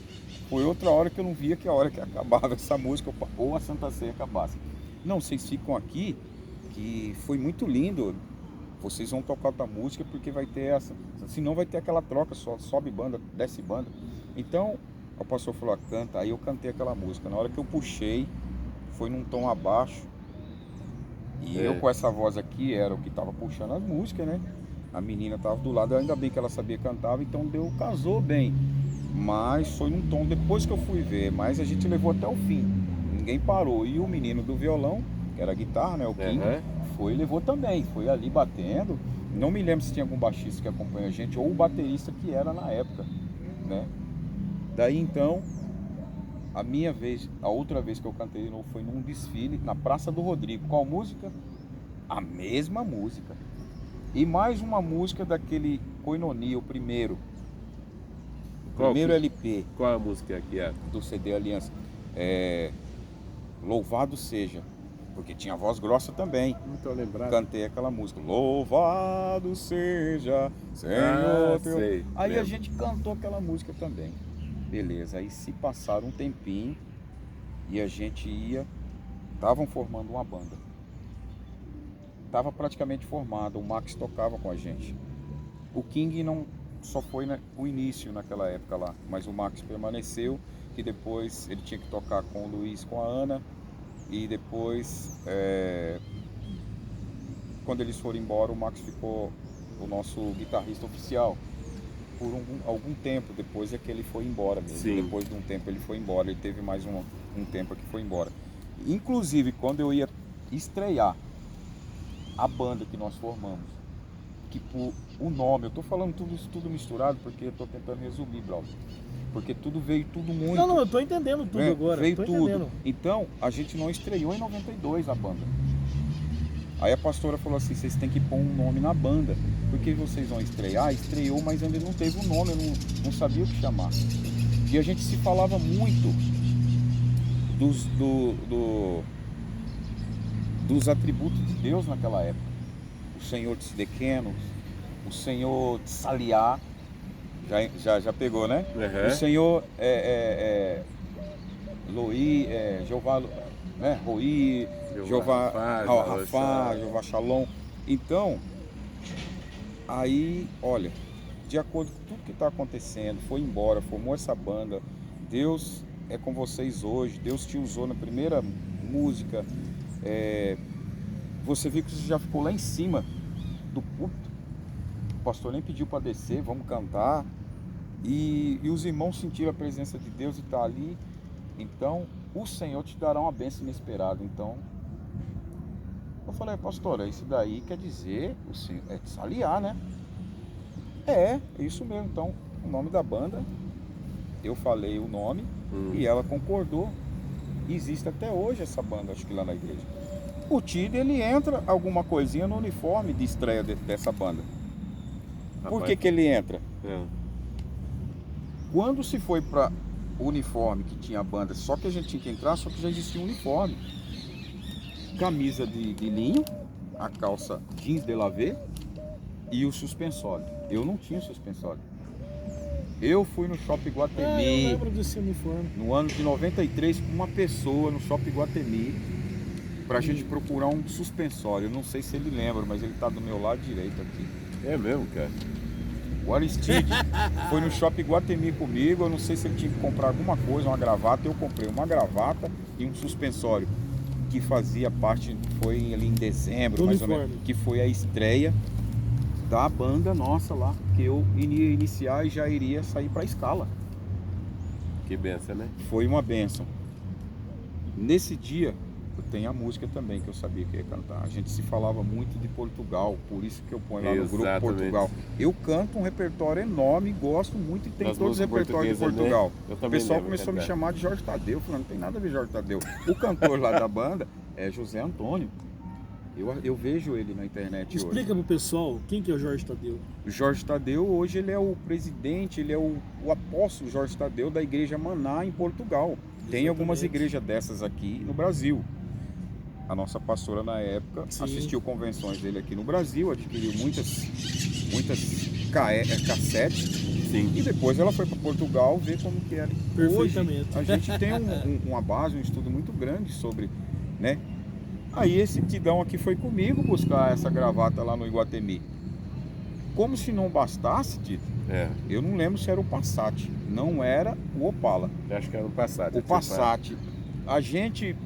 Foi outra hora que eu não via que a hora que acabava essa música ou a Santa Ceia acabasse. Não, vocês ficam aqui, que foi muito lindo. Vocês vão tocar outra música porque vai ter essa. Senão vai ter aquela troca, só sobe banda, desce banda. Então, o pastor falou, canta. Aí eu cantei aquela música. Na hora que eu puxei, foi num tom abaixo. E É. eu com essa voz aqui era o que tava puxando as músicas, né? A menina tava do lado, ainda bem que ela sabia cantar, então casou bem. Mas foi num tom depois que eu fui ver, mas a gente levou até o fim. Ninguém parou. E o menino do violão, que era a guitarra, né? O Kim, Aham. foi e levou também. Foi ali batendo. Não me lembro se tinha algum baixista que acompanha a gente ou o baterista que era na época, né? Daí então, a outra vez que eu cantei de novo foi num desfile na Praça do Rodrigo. Qual música? A mesma música. E mais uma música daquele Koinonia, o primeiro. Qual Primeiro que- LP Qual a música que é? do CD Aliança. Louvado seja. Porque tinha voz grossa também. Não tô lembrado. Cantei aquela música. Louvado seja, Senhor teu. Sei, Aí a lembro. gente cantou aquela música também. Beleza, aí se passaram um tempinho e a gente ia. Estavam formando uma banda. Estava praticamente formada, o Max tocava com a gente. O King não só foi o início naquela época lá, mas o Max permaneceu, que depois ele tinha que tocar com o Luiz, com a Ana, e depois, quando eles foram embora, o Max ficou o nosso guitarrista oficial por algum tempo. Depois é que ele foi embora mesmo. Sim. Depois de um tempo ele foi embora, ele teve mais um tempo que foi embora. Inclusive, quando eu ia estrear a banda que nós formamos, que o nome, eu tô falando tudo isso tudo misturado porque eu tô tentando resumir, Braulio. Porque tudo veio tudo muito. Não, eu tô entendendo tudo né? agora. Veio tô tudo. entendendo. Então, a gente não estreou em 92 a banda. Aí a pastora falou assim, vocês têm que pôr um nome na banda, porque vocês vão estrear, estreou, mas ainda não teve um nome, eu não sabia o que chamar. E a gente se falava muito dos atributos de Deus naquela época. O Senhor de Sidequenos, o Senhor de Saliá, já pegou, né? Aham. O Senhor Loi, Jeová, né? Roi, Jeová Rafá, Jeová Shalom. Então, aí, olha, de acordo com tudo que está acontecendo, foi embora, formou essa banda, Deus é com vocês hoje, Deus te usou na primeira música, você viu que você já ficou lá em cima do púlpito, o pastor nem pediu para descer, vamos cantar, e os irmãos sentiram a presença de Deus e está ali. Então, o Senhor te dará uma bênção inesperada. Então, eu falei, pastora, isso daí quer dizer, o Senhor, é de Saliá, né? É isso mesmo. Então, o nome da banda, eu falei o nome e ela concordou. Existe até hoje essa banda, acho que lá na igreja. O Tid, ele entra alguma coisinha no uniforme de estreia dessa banda. Por que ele entra? Quando se foi para o uniforme que tinha a banda, só que a gente tinha que entrar, só que já existia um uniforme. Camisa de linho, a calça jeans de lavê e o suspensório. eu não tinha suspensório. Eu fui no Shopping Eu Guatemi, lembro desse uniforme. no ano de 93, com uma pessoa no Shopping Guatemi, pra gente procurar um suspensório. Eu não sei se ele lembra, mas ele tá do meu lado direito aqui. É mesmo, cara? O Aristide foi no Shopping Guatemi comigo. Eu não sei se ele tinha que comprar alguma coisa, uma gravata. Eu comprei uma gravata e um suspensório que fazia parte, foi ali em dezembro, Do mais ou uniforme. menos, que foi a estreia da banda nossa lá, que eu iria iniciar e já iria sair pra escala. Que benção, né? Foi uma bênção. Nesse dia, eu tenho a música também que eu sabia que ia cantar. A gente se falava muito de Portugal, por isso que eu ponho lá no grupo Exatamente. Portugal. Eu canto um repertório enorme, gosto muito e tem Das todos os músicas repertórios de portuguesas, Portugal. né? Eu O também pessoal lembro, começou a me verdade. chamar de Jorge Tadeu, falando, não tem nada a ver Jorge Tadeu. O cantor lá da banda é José Antônio. Eu vejo ele na internet hoje. Explica pro pessoal quem que é o Jorge Tadeu. O Jorge Tadeu, hoje ele é o presidente, ele é o apóstolo Jorge Tadeu da Igreja Maná em Portugal. Tem algumas Exatamente. igrejas dessas aqui no Brasil. A nossa pastora na época Sim. assistiu convenções dele aqui no Brasil, adquiriu muitas cassetes Sim. e depois ela foi para Portugal ver como que era. Hoje Perfeitamente. a gente tem uma base, um estudo muito grande sobre, né? Aí esse Tidão aqui foi comigo buscar essa gravata lá no Iguatemi. Como se não bastasse, Tito, É. eu não lembro se era o Passat, não era o Opala. Eu acho que era no passado. O Passat, a gente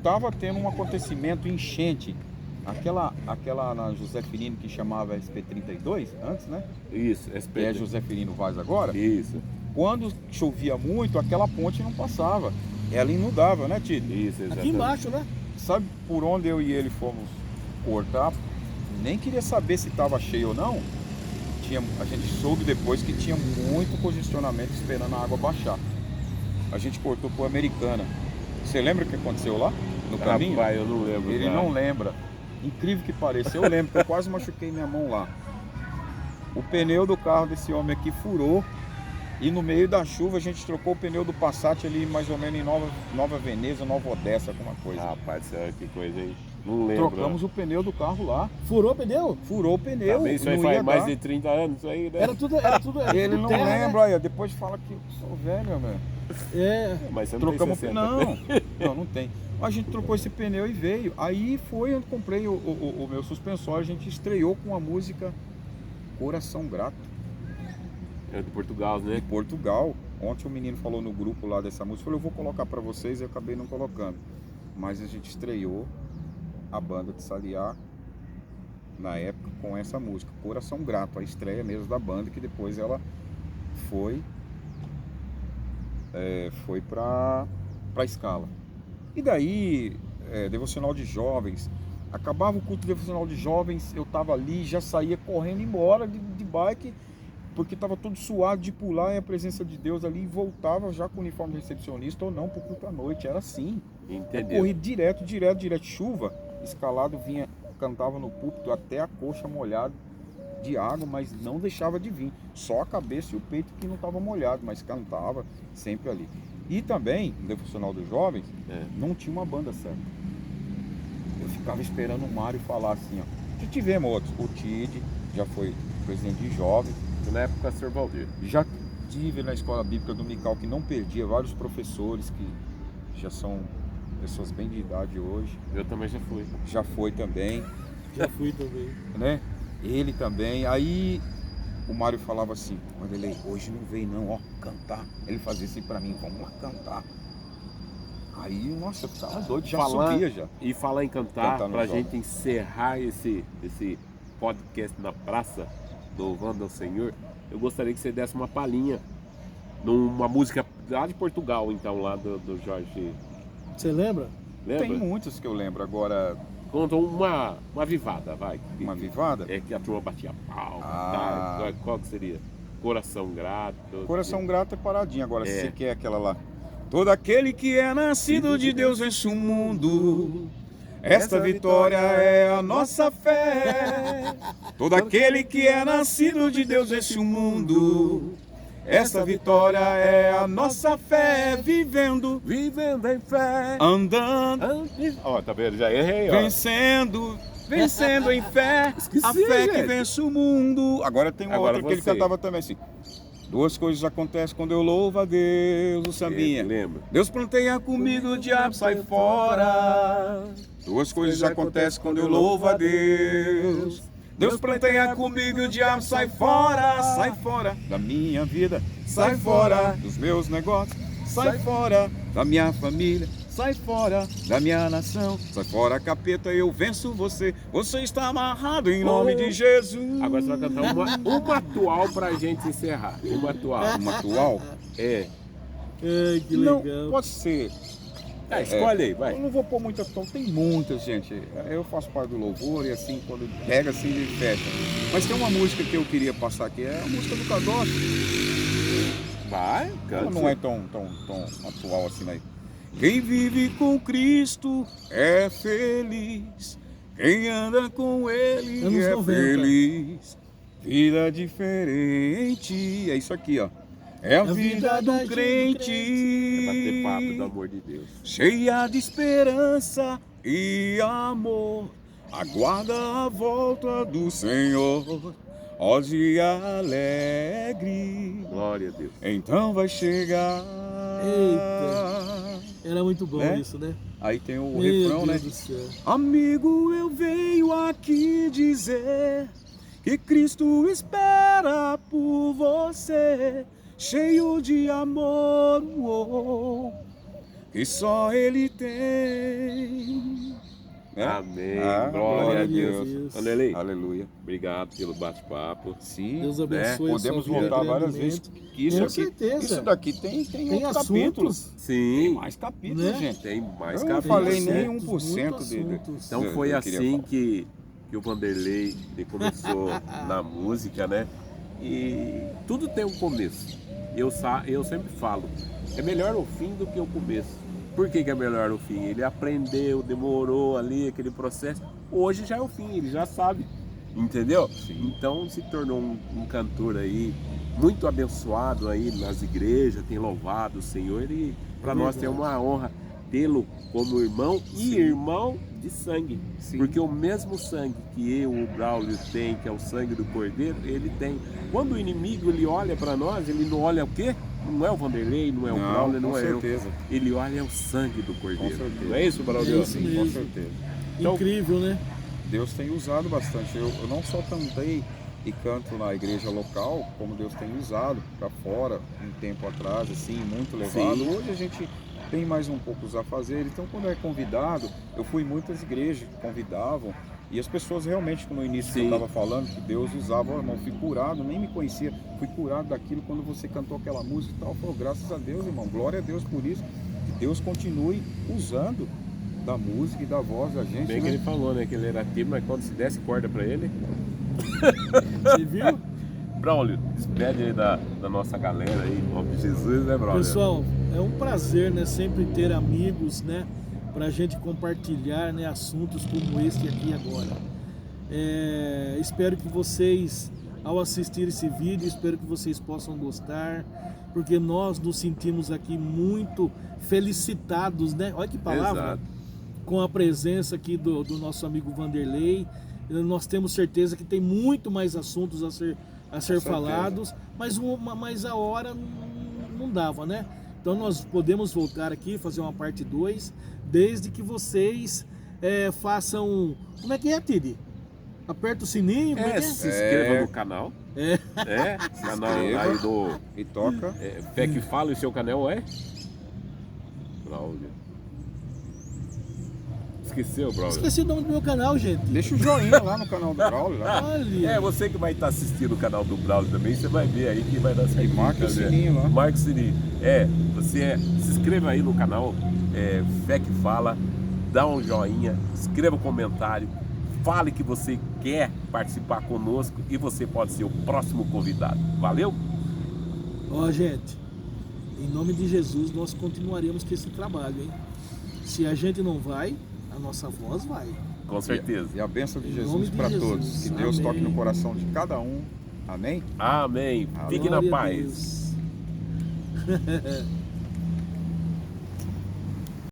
tava tendo um acontecimento enchente, aquela na José Firino que chamava SP32 antes, né? Isso, Que é José Firino Vaz agora. Isso, Quando chovia muito, aquela ponte não passava, ela inundava, né, Tito? isso, exatamente. Aqui embaixo, né? Sabe por onde eu e ele fomos cortar? Nem queria saber se estava cheio ou não. A gente soube depois que tinha muito congestionamento esperando a água baixar. A gente cortou por Americana. Você lembra o que aconteceu lá no caminho? Rapaz, eu não lembro. Ele cara. não lembra. Incrível que pareça, eu lembro que eu quase machuquei minha mão lá. O pneu do carro desse homem aqui furou e no meio da chuva a gente trocou o pneu do Passat ali mais ou menos em Nova Veneza, Nova Odessa, alguma coisa. Rapaz, que coisa aí. Não lembro. Trocamos o pneu do carro lá. Furou o pneu? Furou o pneu. Também isso aí não faz ia mais dar. de 30 anos, isso aí, né? Era tudo Ele não terra, né? lembra, aí, depois fala que eu sou velho, meu. É. Mas você não Trocamos o tem pneu. 60. Não tem. A gente trocou esse pneu e veio. Aí foi onde comprei o meu suspensório. A gente estreou com a música Coração Grato, É de Portugal, né? de Portugal. Ontem o menino falou no grupo lá dessa música, falou, eu vou colocar pra vocês, e eu acabei não colocando. Mas a gente estreou a banda de Saliá na época com essa música, Coração Grato, a estreia mesmo da banda, que depois ela foi pra escala. E daí, devocional de jovens, acabava o culto devocional de jovens, eu tava ali, já saía correndo embora de bike, porque estava todo suado de pular em a presença de Deus ali, e voltava já com o uniforme de recepcionista ou não pro culto à noite, era assim. Eu Entendeu? corri direto, chuva, escalado, vinha, cantava no púlpito até a coxa molhada de água, mas não deixava de vir, só a cabeça e o peito que não estava molhado, mas cantava sempre ali. E também, no devocional dos jovens, não tinha uma banda certa. Eu ficava esperando o Mário falar assim, ó. Já tivemos outros, o Tide, já foi presidente de jovens, Na época, Sr. Valdir. já tive na escola bíblica dominical que não perdia, vários professores que já são pessoas bem de idade hoje, Eu também já fui. já foi também, Já fui também. né? Ele também. Aí o Mário falava assim, Wanderlei, hoje não veio não, ó, cantar. Ele fazia assim pra mim, vamos lá cantar. Aí, nossa, eu ficava doido, já subia já. E falar em cantar, Cantar no pra jovem. gente encerrar esse podcast na praça, louvando ao Senhor, eu gostaria que você desse uma palhinha numa música lá de Portugal, então, lá do Jorge. Você lembra? Lembra? Tem muitos que eu lembro, agora Conta uma vivada, vai. uma vivada. É que a turma batia palma, Ah. tá? Qual que seria? Coração Grato. Coração Grato é paradinha, agora se É. você quer aquela lá. Todo aquele que é nascido de Deus vence o mundo. Esta vitória é a nossa fé. Todo aquele que é nascido de Deus vence o mundo. Esta vitória é a nossa fé, Vivendo em fé. andando, Ó, tá vendo? Já errei, ó. vencendo vencendo em fé, Esqueci, a fé que gente. vence o mundo. Agora tem uma Agora outra que ele você. cantava também assim. Duas coisas acontecem quando eu louvo a Deus, o sambinha. Lembra? Deus planteia comigo, o diabo sai fora. Duas coisas acontecem quando eu louvo a Deus. Deus planteia comigo e o diabo sai fora da minha vida, sai fora dos meus negócios, sai fora da minha família, sai fora da minha nação, sai fora capeta, eu venço você, você está amarrado em nome de Jesus. Agora você vai cantar uma atual pra gente encerrar. Uma atual. Uma atual? É. Ai, que Não, legal. pode ser. Escolhe aí, Eu vai. não vou pôr muita atual, tem muitas, gente. Eu faço parte do louvor e assim, quando pega assim, ele fecha. Mas tem uma música que eu queria passar aqui, é a música do Cadócio. Vai, Ela canta. não é tão atual assim, né? Quem vive com Cristo é feliz. Quem anda com Ele Anos é 90. feliz. Vida diferente. É isso aqui, ó. É a vida do É crente. bater papo, pelo amor de Deus. Cheia de esperança e amor. Aguarda a volta do Senhor. Ó dia alegre. Glória a Deus. Então vai chegar. Eita. Era muito bom Né? isso, né? Aí tem o Meu refrão, Deus né? do céu. Amigo, eu venho aqui dizer que Cristo espera por você, cheio de amor, que só Ele tem. Né? Amém. Ah, Glória a glória a Deus. Deus. Vanderlei, Aleluia. obrigado pelo bate-papo. Sim, Deus abençoe a podemos sua vida voltar várias vezes. grandemente. Que isso, Com aqui, certeza. isso daqui tem Tem outros assuntos. capítulos. Tem Sim, mais capítulos, Né? gente. tem mais Eu não capítulos. falei Tem nem assuntos, 1% muitos dele. assuntos. Então Eu foi queria assim falar. que o Vanderlei ele começou na música, né? E tudo tem um começo. Eu sempre falo, é melhor o fim do que o começo. Por que é melhor o fim? Ele aprendeu, demorou ali aquele processo. Hoje já é o fim, ele já sabe, entendeu? Então se tornou um cantor aí muito abençoado aí nas igrejas, tem louvado o Senhor e para nós é uma honra tê-lo como irmão e irmão de sangue. Sim. Porque o mesmo sangue que o Braulio tem, que é o sangue do Cordeiro, ele tem. Quando o inimigo ele olha para nós, ele não olha o quê? Não é o Vanderlei, não é o Braulio, não com é certeza. eu. Ele olha o sangue do Cordeiro. Com certeza. Não é isso, Braulio? É isso Sim, com mesmo. certeza. Então- Incrível, né? Deus tem usado bastante. Eu não só cantei e canto na igreja local, como Deus tem usado para fora, um tempo atrás, assim, muito levado. Sim. Hoje a gente tem mais um pouco os afazeres. Então, quando é convidado, eu fui em muitas igrejas que convidavam e as pessoas realmente, como no início que eu Sim. estava falando, que Deus usava, oh, irmão, fui curado, nem me conhecia, fui curado daquilo quando você cantou aquela música e tal. Falou, graças a Deus, irmão, glória a Deus por isso. Que Deus continue usando da música e da voz da gente, Bem que né? ele falou, né? Que ele era tímido, mas quando se desse corda pra ele. Você viu? Braulio, despede aí da nossa galera aí, em nome de Jesus, né, Braulio? Pessoal, é um prazer, né? Sempre ter amigos, né? Pra gente compartilhar, né? Assuntos como este aqui agora. Espero que vocês, ao assistir esse vídeo, espero que vocês possam gostar, porque nós nos sentimos aqui muito felicitados, né? Olha que palavra! Exato. Com a presença aqui do nosso amigo Vanderlei. Nós temos certeza que tem muito mais assuntos a ser certeza. falados, mas a hora não dava, né? Então nós podemos voltar aqui, fazer uma parte 2, desde que vocês façam... Como é que é, Tidi? Aperta o sininho, como é que é? Se inscreva no canal. É. Canal inscreva. aí do E toca. Fé que Fala, e o seu canal é? Braulio. Esqueceu, Braulio? Esqueci o nome do meu canal, gente. Deixa o joinha lá no canal do Braulio. Lá. Olha. Você que vai estar assistindo o canal do Braulio também, você vai ver aí que vai dar certo. E marca o sininho lá. Marca o sininho. Se inscreva aí no canal Fé que Fala, dá um joinha, escreva um comentário, fale que você quer participar conosco e você pode ser o próximo convidado. Valeu? Ó, gente, em nome de Jesus nós continuaremos com esse trabalho, hein? Se a gente não vai, a nossa voz vai. Com certeza. E a bênção de Em Jesus nome de para Jesus. todos. Que Deus Amém. toque no coração de cada um. Amém? Amém. Fique na Glória a paz. Deus.